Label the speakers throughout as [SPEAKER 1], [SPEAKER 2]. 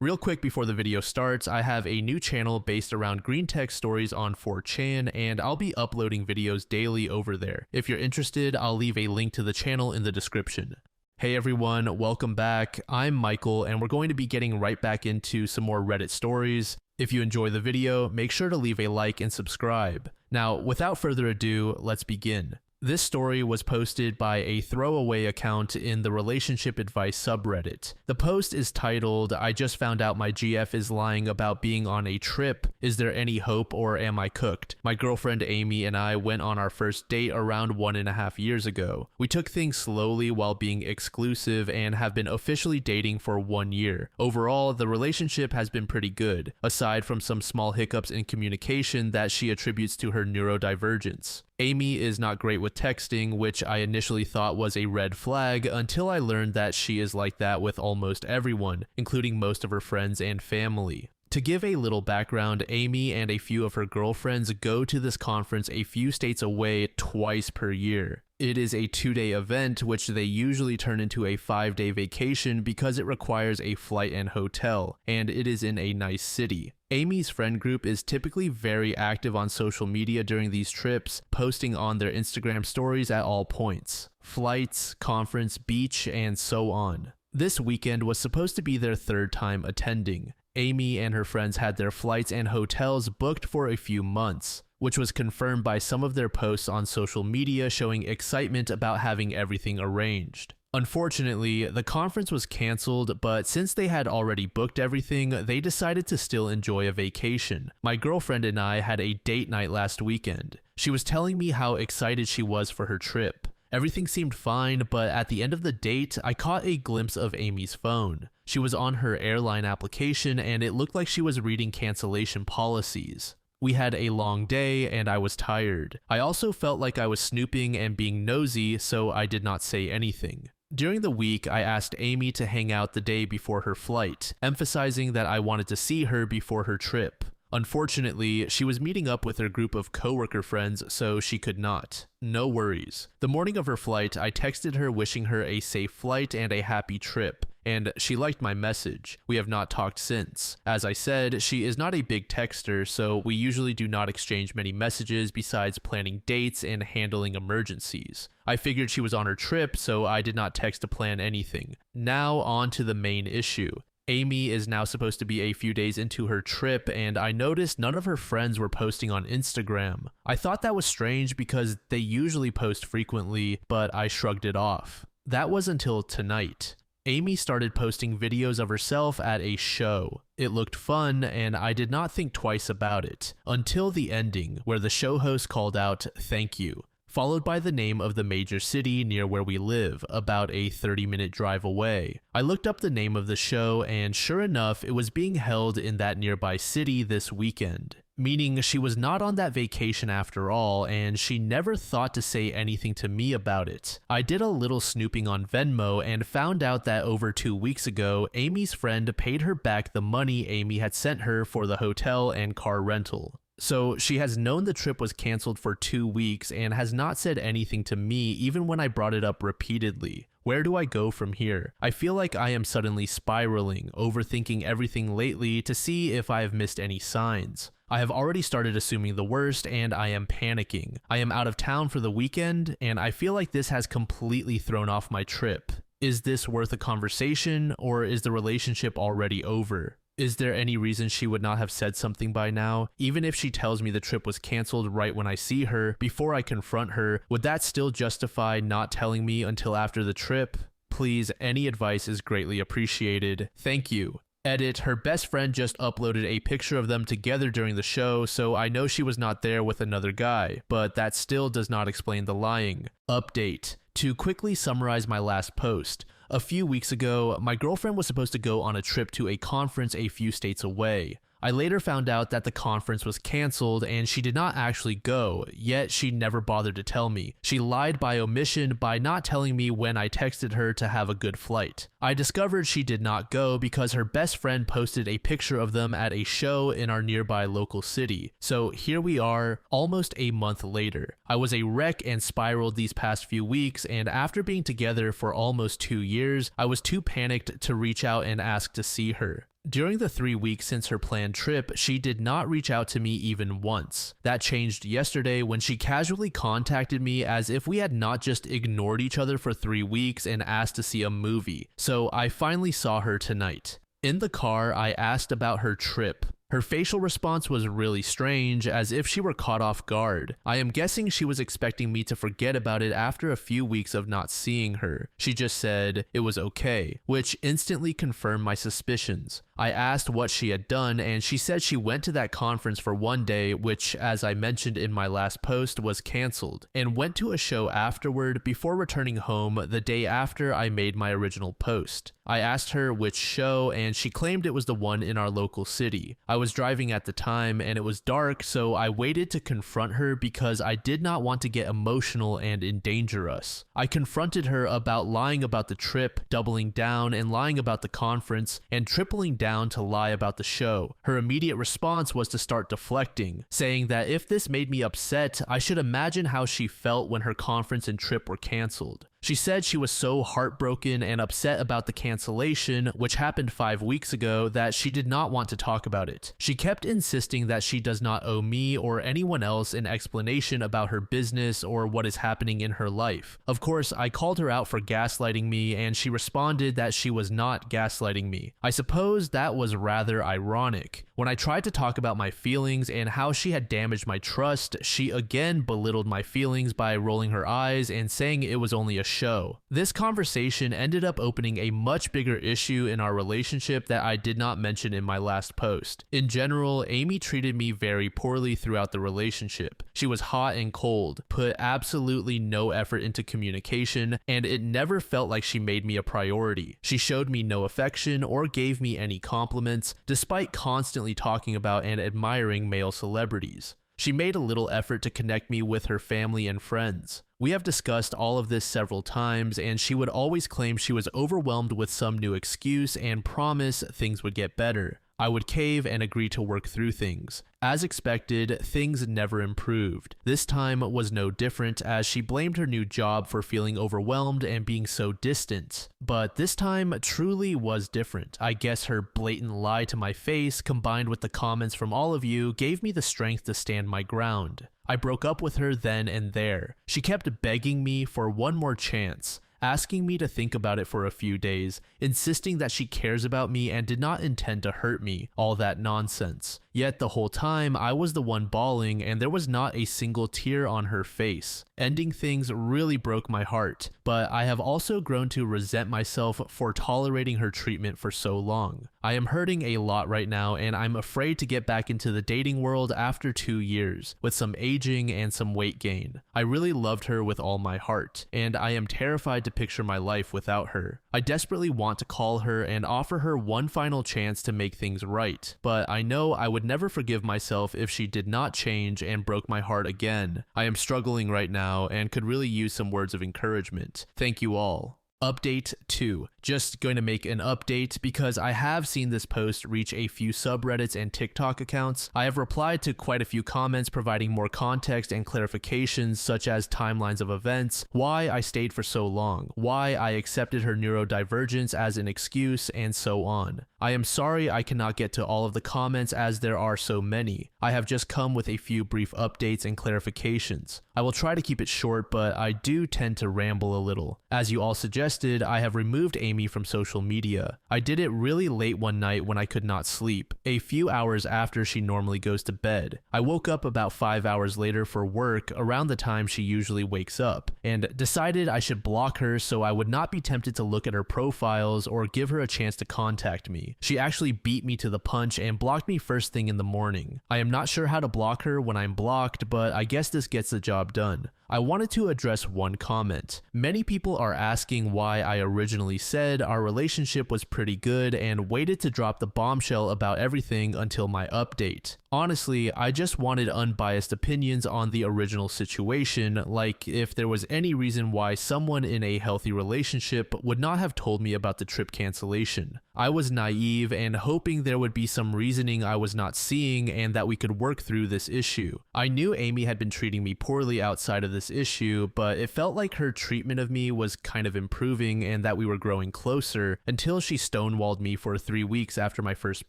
[SPEAKER 1] Real quick before the video starts, I have a new channel based around green tech stories on 4chan, and I'll be uploading videos daily over there. If you're interested, I'll leave a link to the channel in the description. Hey everyone, welcome back. I'm Michael, and we're going to be getting right back into some more Reddit stories. If you enjoy the video, make sure to leave a like and subscribe. Now, without further ado, let's begin. This story was posted by a throwaway account in the relationship advice subreddit. The post is titled, "I just found out my GF is lying about being on a trip. Is there any hope or am I cooked? My girlfriend Amy and I went on our first date around 1.5 years ago. We took things slowly while being exclusive and have been officially dating for 1 year. Overall, the relationship has been pretty good, aside from some small hiccups in communication that she attributes to her neurodivergence. Amy is not great with texting, which I initially thought was a red flag until I learned that she is like that with almost everyone, including most of her friends and family." To give a little background, Amy and a few of her girlfriends go to this conference a few states away twice per year. It is a 2-day event, which they usually turn into a 5-day vacation because it requires a flight and hotel, and it is in a nice city. Amy's friend group is typically very active on social media during these trips, posting on their Instagram stories at all points: flights, conference, beach, and so on. This weekend was supposed to be their third time attending. Amy and her friends had their flights and hotels booked for a few months, which was confirmed by some of their posts on social media showing excitement about having everything arranged. Unfortunately, the conference was cancelled, but since they had already booked everything, they decided to still enjoy a vacation. My girlfriend and I had a date night last weekend. She was telling me how excited she was for her trip. Everything seemed fine, but at the end of the date, I caught a glimpse of Amy's phone. She was on her airline application, and it looked like she was reading cancellation policies. We had a long day, and I was tired. I also felt like I was snooping and being nosy, so I did not say anything. During the week, I asked Amy to hang out the day before her flight, emphasizing that I wanted to see her before her trip. Unfortunately, she was meeting up with her group of coworker friends, so she could not. No worries. The morning of her flight, I texted her wishing her a safe flight and a happy trip, and she liked my message. We have not talked since. As I said, she is not a big texter, so we usually do not exchange many messages besides planning dates and handling emergencies. I figured she was on her trip, so I did not text to plan anything. Now on to the main issue. Amy is now supposed to be a few days into her trip, and I noticed none of her friends were posting on Instagram. I thought that was strange because they usually post frequently, but I shrugged it off. That was until tonight. Amy started posting videos of herself at a show. It looked fun, and I did not think twice about it, until the ending, where the show host called out, "Thank you," followed by the name of the major city near where we live, about a 30-minute drive away. I looked up the name of the show, and sure enough, it was being held in that nearby city this weekend. Meaning she was not on that vacation after all, and she never thought to say anything to me about it. I did a little snooping on Venmo and found out that over 2 weeks ago, Amy's friend paid her back the money Amy had sent her for the hotel and car rental. So she has known the trip was canceled for 2 weeks and has not said anything to me even when I brought it up repeatedly. Where do I go from here? I feel like I am suddenly spiraling, overthinking everything lately to see if I have missed any signs. I have already started assuming the worst and I am panicking. I am out of town for the weekend and I feel like this has completely thrown off my trip. Is this worth a conversation or is the relationship already over? Is there any reason she would not have said something by now? Even if she tells me the trip was canceled right when I see her, before I confront her, would that still justify not telling me until after the trip? Please, any advice is greatly appreciated. Thank you. Edit, her best friend just uploaded a picture of them together during the show, so I know she was not there with another guy, but that still does not explain the lying. Update. To quickly summarize my last post, a few weeks ago, my girlfriend was supposed to go on a trip to a conference a few states away. I later found out that the conference was canceled and she did not actually go, yet she never bothered to tell me. She lied by omission by not telling me when I texted her to have a good flight. I discovered she did not go because her best friend posted a picture of them at a show in our nearby local city. So here we are, almost a month later. I was a wreck and spiraled these past few weeks, and after being together for almost 2 years, I was too panicked to reach out and ask to see her. During the 3 weeks since her planned trip, she did not reach out to me even once. That changed yesterday when she casually contacted me as if we had not just ignored each other for 3 weeks and asked to see a movie, so I finally saw her tonight. In the car, I asked about her trip. Her facial response was really strange, as if she were caught off guard. I am guessing she was expecting me to forget about it after a few weeks of not seeing her. She just said it was okay, which instantly confirmed my suspicions. I asked what she had done, and she said she went to that conference for one day, which, as I mentioned in my last post, was cancelled, and went to a show afterward before returning home the day after I made my original post. I asked her which show, and she claimed it was the one in our local city. I was driving at the time, and it was dark, so I waited to confront her because I did not want to get emotional and endanger us. I confronted her about lying about the trip, doubling down and lying about the conference, and tripling down to lie about the show. Her immediate response was to start deflecting, saying that if this made me upset, I should imagine how she felt when her conference and trip were cancelled. She said she was so heartbroken and upset about the cancellation, which happened 5 weeks ago, that she did not want to talk about it. She kept insisting that she does not owe me or anyone else an explanation about her business or what is happening in her life. Of course, I called her out for gaslighting me, and she responded that she was not gaslighting me. I suppose that was rather ironic. When I tried to talk about my feelings and how she had damaged my trust, she again belittled my feelings by rolling her eyes and saying it was only a show. This conversation ended up opening a much bigger issue in our relationship that I did not mention in my last post. In general, Amy treated me very poorly throughout the relationship. She was hot and cold, put absolutely no effort into communication, and it never felt like she made me a priority. She showed me no affection or gave me any compliments, despite constantly talking about and admiring male celebrities. She made a little effort to connect me with her family and friends. We have discussed all of this several times, and she would always claim she was overwhelmed with some new excuse and promise things would get better. I would cave and agree to work through things. As expected, things never improved. This time was no different, as she blamed her new job for feeling overwhelmed and being so distant. But this time truly was different. I guess her blatant lie to my face, combined with the comments from all of you, gave me the strength to stand my ground. I broke up with her then and there. She kept begging me for one more chance, asking me to think about it for a few days, insisting that she cares about me and did not intend to hurt me, all that nonsense. Yet the whole time, I was the one bawling and there was not a single tear on her face. Ending things really broke my heart, but I have also grown to resent myself for tolerating her treatment for so long. I am hurting a lot right now, and I'm afraid to get back into the dating world after 2 years, with some aging and some weight gain. I really loved her with all my heart, and I am terrified to picture my life without her. I desperately want to call her and offer her one final chance to make things right, but I know I would never forgive myself if she did not change and broke my heart again. I am struggling right now and could really use some words of encouragement. Thank you all. Update 2. Just going to make an update because I have seen this post reach a few subreddits and TikTok accounts. I have replied to quite a few comments providing more context and clarifications, such as timelines of events, why I stayed for so long, why I accepted her neurodivergence as an excuse, and so on. I am sorry I cannot get to all of the comments as there are so many. I have just come with a few brief updates and clarifications. I will try to keep it short, but I do tend to ramble a little. As you all suggested, I have removed Amy from social media. I did it really late one night when I could not sleep, a few hours after she normally goes to bed. I woke up about 5 hours later for work, around the time she usually wakes up, and decided I should block her so I would not be tempted to look at her profiles or give her a chance to contact me. She actually beat me to the punch and blocked me first thing in the morning. I am not sure how to block her when I'm blocked, but I guess this gets the job done. I wanted to address one comment. Many people are asking why I originally said our relationship was pretty good and waited to drop the bombshell about everything until my update. Honestly, I just wanted unbiased opinions on the original situation, like if there was any reason why someone in a healthy relationship would not have told me about the trip cancellation. I was naive and hoping there would be some reasoning I was not seeing and that we could work through this issue. I knew Amy had been treating me poorly outside of the this issue, but it felt like her treatment of me was kind of improving and that we were growing closer until she stonewalled me for 3 weeks after my first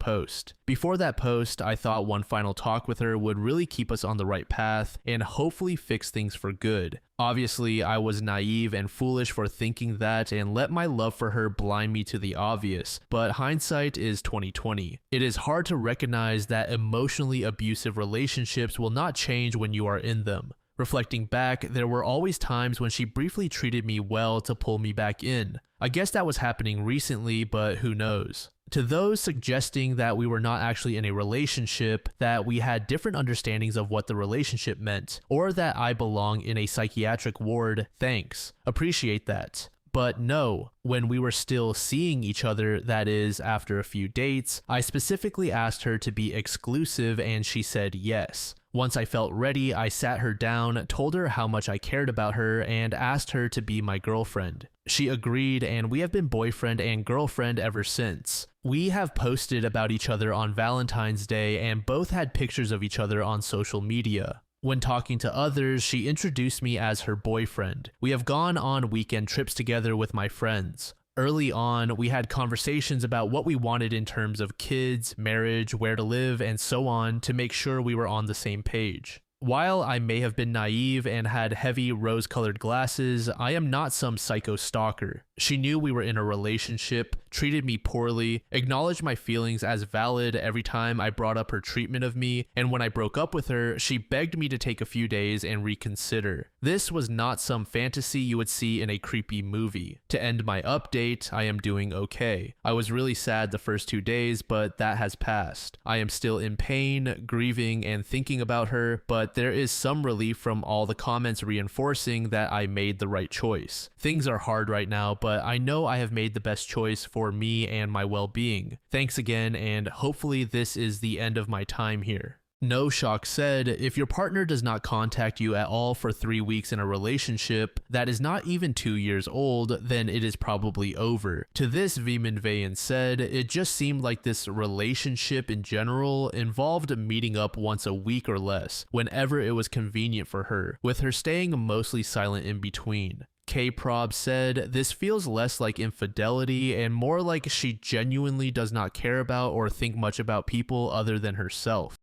[SPEAKER 1] post. Before that post, I thought one final talk with her would really keep us on the right path and hopefully fix things for good. Obviously, I was naive and foolish for thinking that and let my love for her blind me to the obvious, but hindsight is 2020. It is hard to recognize that emotionally abusive relationships will not change when you are in them. Reflecting back, there were always times when she briefly treated me well to pull me back in. I guess that was happening recently, but who knows? To those suggesting that we were not actually in a relationship, that we had different understandings of what the relationship meant, or that I belong in a psychiatric ward, thanks. Appreciate that. But no, when we were still seeing each other, that is, after a few dates, I specifically asked her to be exclusive and she said yes. Once I felt ready, I sat her down, told her how much I cared about her, and asked her to be my girlfriend. She agreed, and we have been boyfriend and girlfriend ever since. We have posted about each other on Valentine's Day and both had pictures of each other on social media. When talking to others, she introduced me as her boyfriend. We have gone on weekend trips together with my friends. Early on, we had conversations about what we wanted in terms of kids, marriage, where to live, and so on to make sure we were on the same page. While I may have been naive and had heavy rose-colored glasses, I am not some psycho stalker. She knew we were in a relationship, treated me poorly, acknowledged my feelings as valid every time I brought up her treatment of me, and when I broke up with her, she begged me to take a few days and reconsider. This was not some fantasy you would see in a creepy movie. To end my update, I am doing okay. I was really sad the first 2 days, but that has passed. I am still in pain, grieving, and thinking about her, but there is some relief from all the comments reinforcing that I made the right choice. Things are hard right now, but I know I have made the best choice for me and my well-being. Thanks again, and hopefully this is the end of my time here. No Shock said, if your partner does not contact you at all for 3 weeks in a relationship that is not even 2 years old, then it is probably over. To this, Veeman Vayan said, it just seemed like this relationship in general involved meeting up once a week or less, whenever it was convenient for her, with her staying mostly silent in between. K-Prob said, this feels less like infidelity and more like she genuinely does not care about or think much about people other than herself.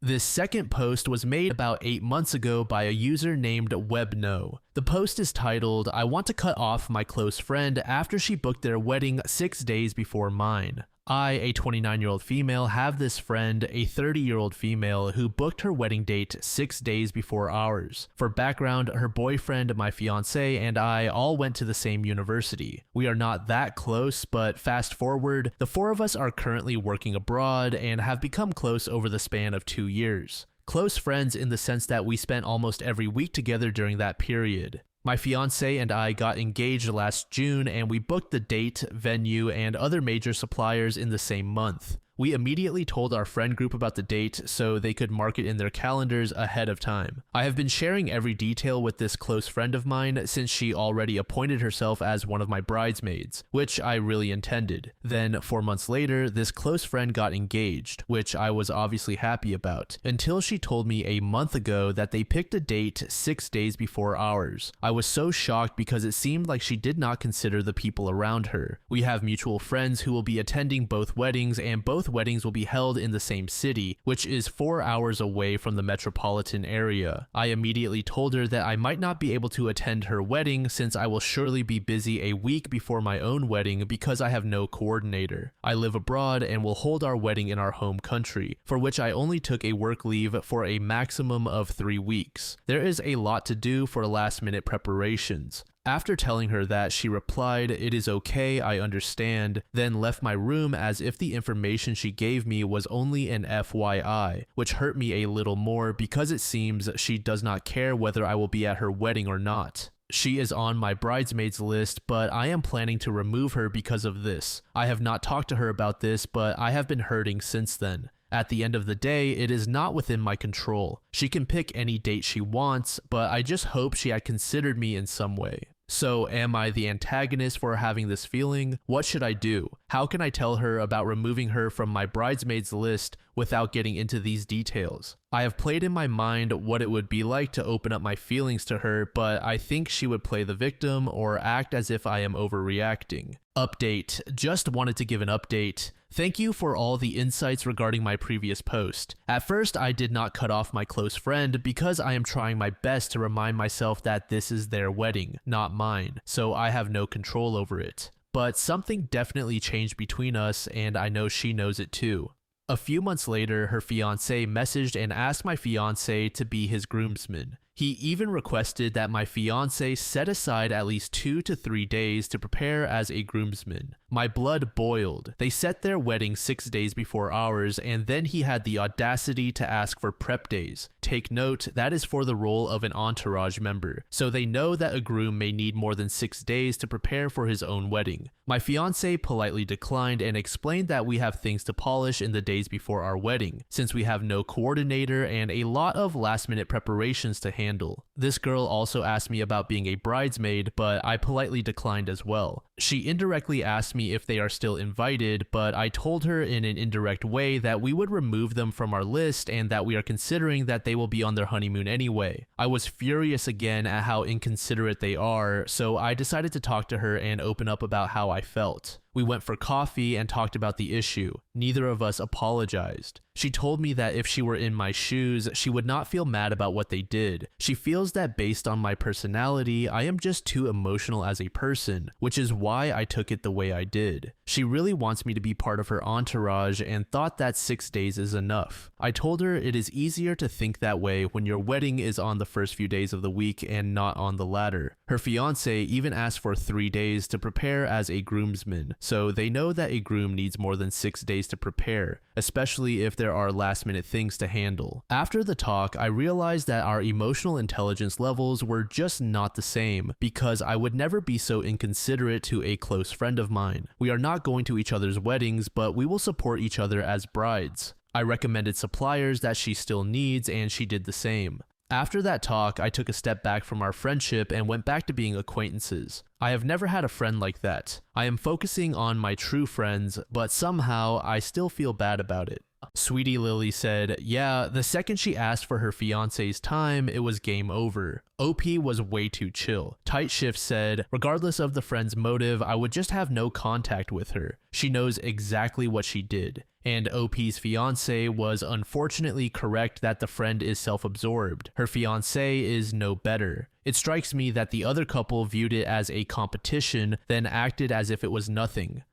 [SPEAKER 1] This second post was made about 8 months ago by a user named Webno. The post is titled, I want to cut off my close friend after she booked their wedding 6 days before mine. I, a 29-year-old female, have this friend, a 30-year-old female, who booked her wedding date 6 days before ours. For background, her boyfriend, my fiancé, and I all went to the same university. We are not that close, but fast forward, the 4 of us are currently working abroad and have become close over the span of 2 years. Close friends in the sense that we spent almost every week together during that period. My fiancé and I got engaged last June and we booked the date, venue, and other major suppliers in the same month. We immediately told our friend group about the date so they could mark it in their calendars ahead of time. I have been sharing every detail with this close friend of mine since she already appointed herself as one of my bridesmaids, which I really intended. Then 4 months later, this close friend got engaged, which I was obviously happy about, until she told me a month ago that they picked a date 6 days before ours. I was so shocked because it seemed like she did not consider the people around her. We have mutual friends who will be attending both weddings, and both weddings will be held in the same city, which is 4 hours away from the metropolitan area. I immediately told her that I might not be able to attend her wedding since I will surely be busy a week before my own wedding because I have no coordinator. I live abroad and will hold our wedding in our home country, for which I only took a work leave for a maximum of 3 weeks. There is a lot to do for last-minute preparations. After telling her that, she replied, "It is okay, I understand," then left my room as if the information she gave me was only an FYI, which hurt me a little more because it seems she does not care whether I will be at her wedding or not. She is on my bridesmaids list, but I am planning to remove her because of this. I have not talked to her about this, but I have been hurting since then. At the end of the day, it is not within my control. She can pick any date she wants, but I just hope she had considered me in some way. So, am I the antagonist for having this feeling? What should I do? How can I tell her about removing her from my bridesmaids list without getting into these details? I have played in my mind what it would be like to open up my feelings to her, but I think she would play the victim or act as if I am overreacting. Update. Just wanted to give an update. Thank you for all the insights regarding my previous post. At first, I did not cut off my close friend because I am trying my best to remind myself that this is their wedding, not mine, so I have no control over it. But something definitely changed between us, and I know she knows it too. A few months later, her fiancé messaged and asked my fiancé to be his groomsman. He even requested that my fiancé set aside at least 2 to 3 days to prepare as a groomsman. My blood boiled. They set their wedding 6 days before ours, and then he had the audacity to ask for prep days. Take note, that is for the role of an entourage member, so they know that a groom may need more than 6 days to prepare for his own wedding. My fiancé politely declined and explained that we have things to polish in the days before our wedding, since we have no coordinator and a lot of last-minute preparations to handle. This girl also asked me about being a bridesmaid, but I politely declined as well. She indirectly asked me if they are still invited, but I told her in an indirect way that we would remove them from our list and that we are considering that they will be on their honeymoon anyway. I was furious again at how inconsiderate they are, so I decided to talk to her and open up about how I felt. We went for coffee and talked about the issue. Neither of us apologized. She told me that if she were in my shoes, she would not feel mad about what they did. She feels that based on my personality, I am just too emotional as a person, which is why I took it the way I did. She really wants me to be part of her entourage and thought that 6 days is enough. I told her it is easier to think that way when your wedding is on the first few days of the week and not on the latter. Her fiancé even asked for 3 days to prepare as a groomsman, so they know that a groom needs more than 6 days to prepare, especially if there are last-minute things to handle. After the talk, I realized that our emotional intelligence levels were just not the same, because I would never be so inconsiderate to a close friend of mine. We are not going to each other's weddings, but we will support each other as brides. I recommended suppliers that she still needs, and she did the same. After that talk, I took a step back from our friendship and went back to being acquaintances. I have never had a friend like that. I am focusing on my true friends, but somehow I still feel bad about it. Sweetie Lily said, yeah, the second she asked for her fiance's time, it was game over. OP was way too chill. Tight Shift said, regardless of the friend's motive, I would just have no contact with her. She knows exactly what she did. And OP's fiance was unfortunately correct that the friend is self-absorbed. Her fiance is no better. It strikes me that the other couple viewed it as a competition, then acted as if it was nothing.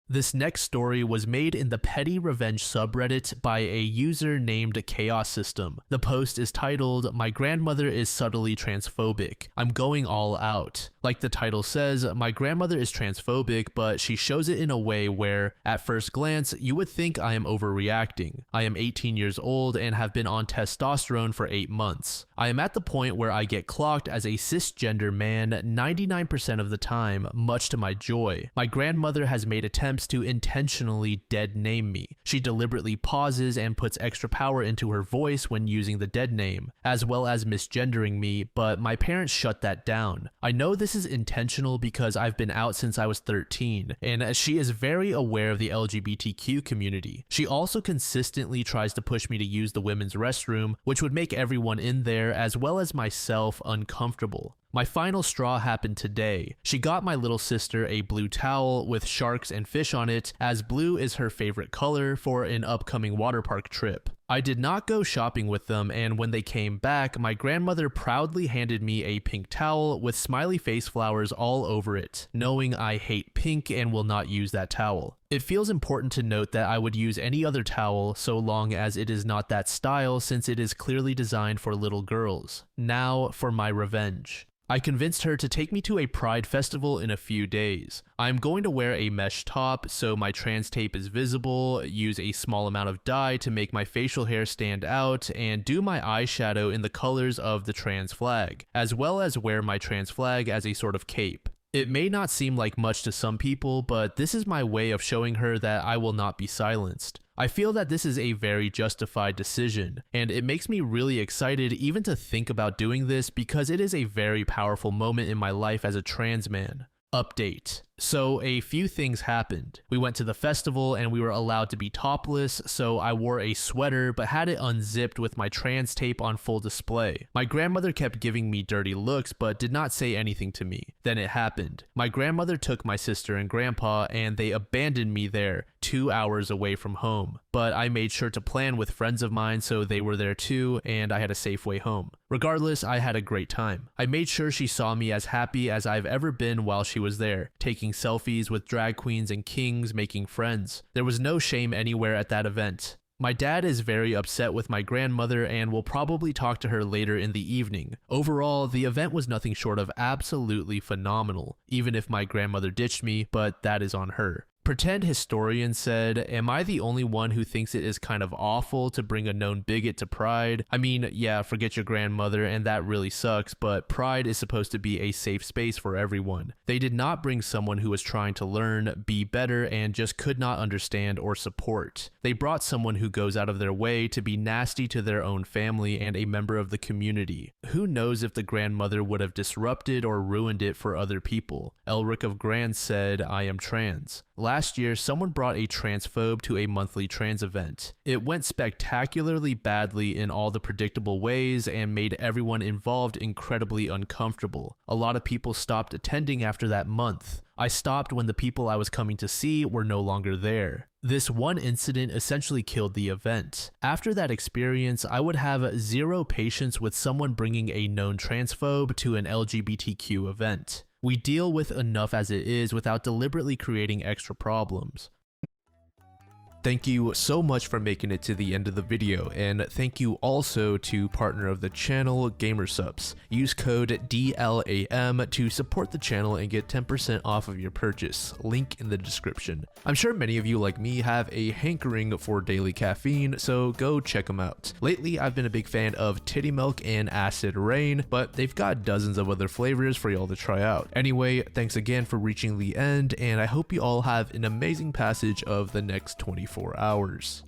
[SPEAKER 1] This next story was made in the Petty Revenge subreddit by a user named Chaos System. The post is titled, "My grandmother is subtly transphobic. I'm going all out." Like the title says, my grandmother is transphobic, but she shows it in a way where, at first glance, you would think I am overreacting. I am 18 years old and have been on testosterone for 8 months. I am at the point where I get clocked as a cisgender man 99% of the time, much to my joy. My grandmother has made attempts to intentionally dead name me. She deliberately pauses and puts extra power into her voice when using the dead name, as well as misgendering me, but my parents shut that down. I know this is intentional because I've been out since I was 13, and she is very aware of the LGBTQ community. She also consistently tries to push me to use the women's restroom, which would make everyone in there, as well as myself, uncomfortable. My final straw happened today. She got my little sister a blue towel with sharks and fish on it, as blue is her favorite color, for an upcoming water park trip. I did not go shopping with them, and when they came back, my grandmother proudly handed me a pink towel with smiley face flowers all over it, knowing I hate pink and will not use that towel. It feels important to note that I would use any other towel so long as it is not that style, since it is clearly designed for little girls. Now for my revenge. I convinced her to take me to a Pride festival in a few days. I'm going to wear a mesh top so my trans tape is visible, use a small amount of dye to make my facial hair stand out, and do my eyeshadow in the colors of the trans flag, as well as wear my trans flag as a sort of cape. It may not seem like much to some people, but this is my way of showing her that I will not be silenced. I feel that this is a very justified decision, and it makes me really excited even to think about doing this because it is a very powerful moment in my life as a trans man. Update. So a few things happened. We went to the festival and we were allowed to be topless, so I wore a sweater but had it unzipped with my trans tape on full display. My grandmother kept giving me dirty looks but did not say anything to me. Then it happened. My grandmother took my sister and grandpa and they abandoned me there, 2 hours away from home. But I made sure to plan with friends of mine so they were there too and I had a safe way home. Regardless, I had a great time. I made sure she saw me as happy as I've ever been while she was there, taking selfies with drag queens and kings, making friends. There was no shame anywhere at that event. My dad is very upset with my grandmother and will probably talk to her later in the evening. Overall, the event was nothing short of absolutely phenomenal, even if my grandmother ditched me, but that is on her. Pretend Historian said, "Am I the only one who thinks it is kind of awful to bring a known bigot to Pride? I mean, yeah, forget your grandmother and that really sucks, but Pride is supposed to be a safe space for everyone. They did not bring someone who was trying to learn, be better, and just could not understand or support. They brought someone who goes out of their way to be nasty to their own family and a member of the community. Who knows if the grandmother would have disrupted or ruined it for other people." Elric of Grand said, "I am trans." Last year, someone brought a transphobe to a monthly trans event. It went spectacularly badly in all the predictable ways and made everyone involved incredibly uncomfortable. A lot of people stopped attending after that month. I stopped when the people I was coming to see were no longer there. This one incident essentially killed the event. After that experience, I would have zero patience with someone bringing a known transphobe to an LGBTQ event. We deal with enough as it is without deliberately creating extra problems. Thank you so much for making it to the end of the video, and thank you also to partner of the channel, GamerSupps. Use code DLAM to support the channel and get 10% off of your purchase, link in the description. I'm sure many of you like me have a hankering for daily caffeine, so go check them out. Lately, I've been a big fan of Titty Milk and Acid Rain, but they've got dozens of other flavors for y'all to try out. Anyway, thanks again for reaching the end, and I hope you all have an amazing passage of the next 24 hours.